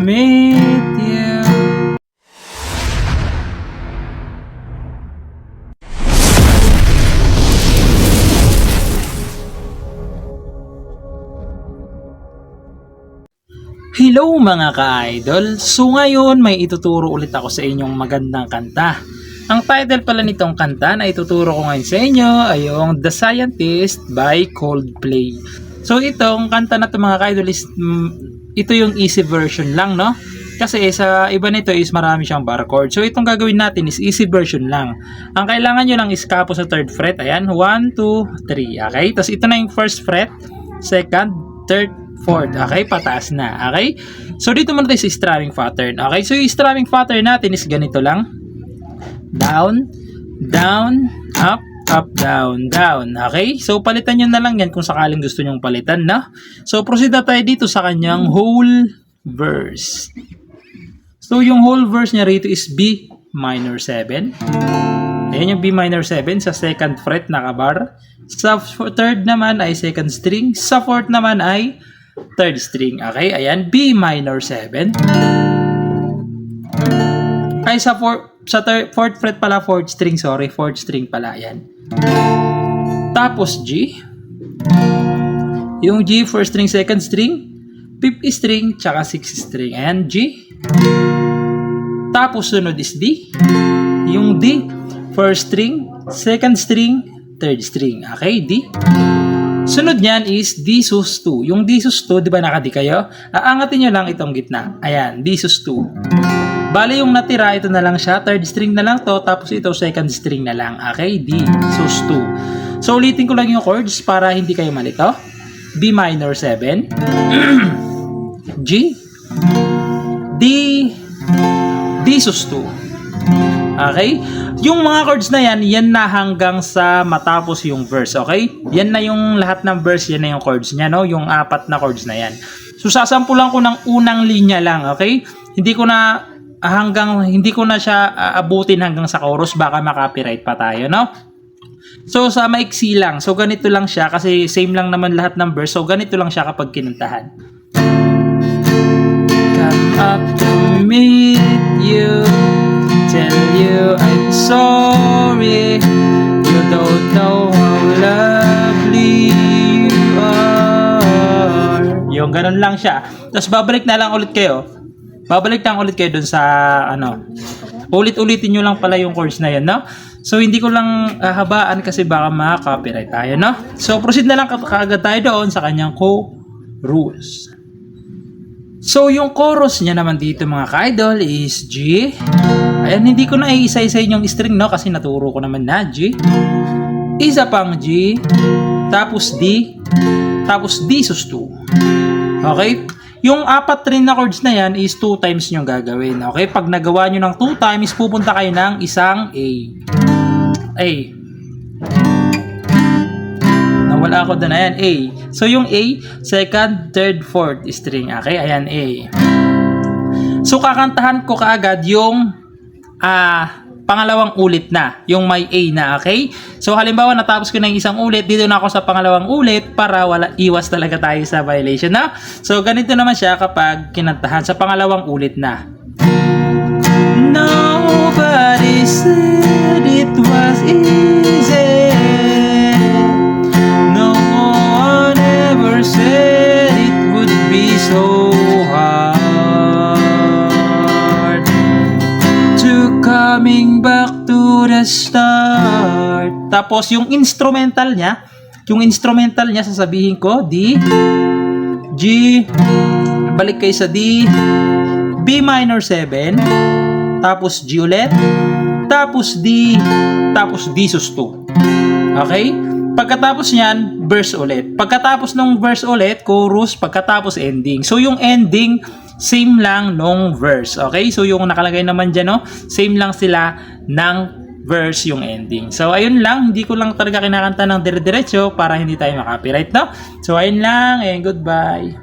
meet you. Hello mga ka-idol! So ngayon may ituturo ulit ako sa inyong magandang kanta. Ang title pala nitong kanta na ituturo ko ngayon sa inyo ay yung The Scientist by Coldplay. So itong kanta na ito mga ka-idol is ito yung easy version lang, no? Kasi sa iba nito is marami siyang bar chord. So itong gagawin natin is easy version lang. Ang kailangan nyo lang is kapo sa 3rd fret. Ayan, 1, 2, 3. Okay? Tapos ito na yung 1st fret, 2nd, 3rd, 4th. Okay? Pataas na. Okay? So dito muna tayo sa strumming pattern. Okay? So yung strumming pattern natin is ganito lang. Down, down, up, up, down, down. Okay? So palitan nyo na lang yan kung sakaling gusto nyong palitan, no? So proceed na tayo dito sa kanyang whole verse. So yung whole verse niya rito is B minor 7. Ayan yung B minor 7 sa 2nd fret nakabar. Sa 3rd naman ay 2nd string. Sa 4th naman ay 3rd string. Okay? Ayan, B minor 7. Ay sa 4th fret pala, 4th string, sorry, 4th string pala, ayan. Tapos G. Yung G, 1st string, 2nd string, 5th string, tsaka 6th string. Ayan, G. Tapos sunod is D. Yung D, 1st string, 2nd string, 3rd string. Okay, D. Sunod niyan is D sus 2. Yung D sus 2, di ba nakadi kayo? Aangatin nyo lang itong gitna. Ayan, D sus 2. Bale yung natira, ito na lang siya. 3rd string na lang to. Tapos ito 2nd string na lang. Okay, D sus 2. So ulitin ko lang yung chords para hindi kayo malito. B minor 7. G. D. D sus 2. Okay? Yung mga chords na yan na hanggang sa matapos yung verse, okay? Yan na yung lahat ng verse, yan na yung chords niya, no? Yung 4 na chords na yan. So sasampulan ko ng unang linya lang, okay? Hindi ko na siya abutin hanggang sa chorus, baka ma-copyright pa tayo, no? So sa maiksi lang. So ganito lang siya kasi same lang naman lahat ng verse. So ganito lang siya kapag kinantahan. Come up to meet you. Tell you I'm sorry. You don't know how lovely you are. Yung ganun lang siya. Tapos babalik na lang ulit kayo. Babalik lang ulit kayo dun sa ulit-ulitin nyo lang pala yung chords na yan, no? So hindi ko lang habaan kasi baka ma-copyright tayo, no? So proceed na lang kaagad tayo doon sa kanyang chorus. So yung chorus niya naman dito mga ka-idol is G. Ayan, hindi ko na iisa-isa yung string, no? Kasi naturo ko naman na G. Isa pang G. Tapos D. Tapos D sus 2. Okay? Yung 4 rin na chords na yan is 2 times nyo gagawin. Okay? Pag nagawa nyo ng 2 times, pupunta kayo ng isang A. A. Nawala ako doon. Ayan, A. So yung A, 2nd, 3rd, 4th string. Okay? Ayan, A. So kakantahan ko kaagad yung pangalawang ulit na, yung may A na, okay? So halimbawa natapos ko na yung isang ulit, dito na ako sa pangalawang ulit para iwas talaga tayo sa violation, na. So ganito naman siya kapag kinantahan sa pangalawang ulit na. Nobody said it was easy. No one ever said it would be so hard. Coming back to the start. Tapos yung instrumental niya sasabihin ko D, G, balik kayo sa D, B minor 7, tapos G ulit, tapos D, tapos D sus 2. Okay? Pagkatapos niyan, verse ulit. Pagkatapos ng verse ulit, chorus, pagkatapos ending. So yung ending same lang nung verse. Okay? So yung nakalagay naman dyan, no? Same lang sila ng verse yung ending. So ayun lang, hindi ko lang talaga kinakanta ng dire-diretso para hindi tayo makapiright, no? So ayun lang and goodbye.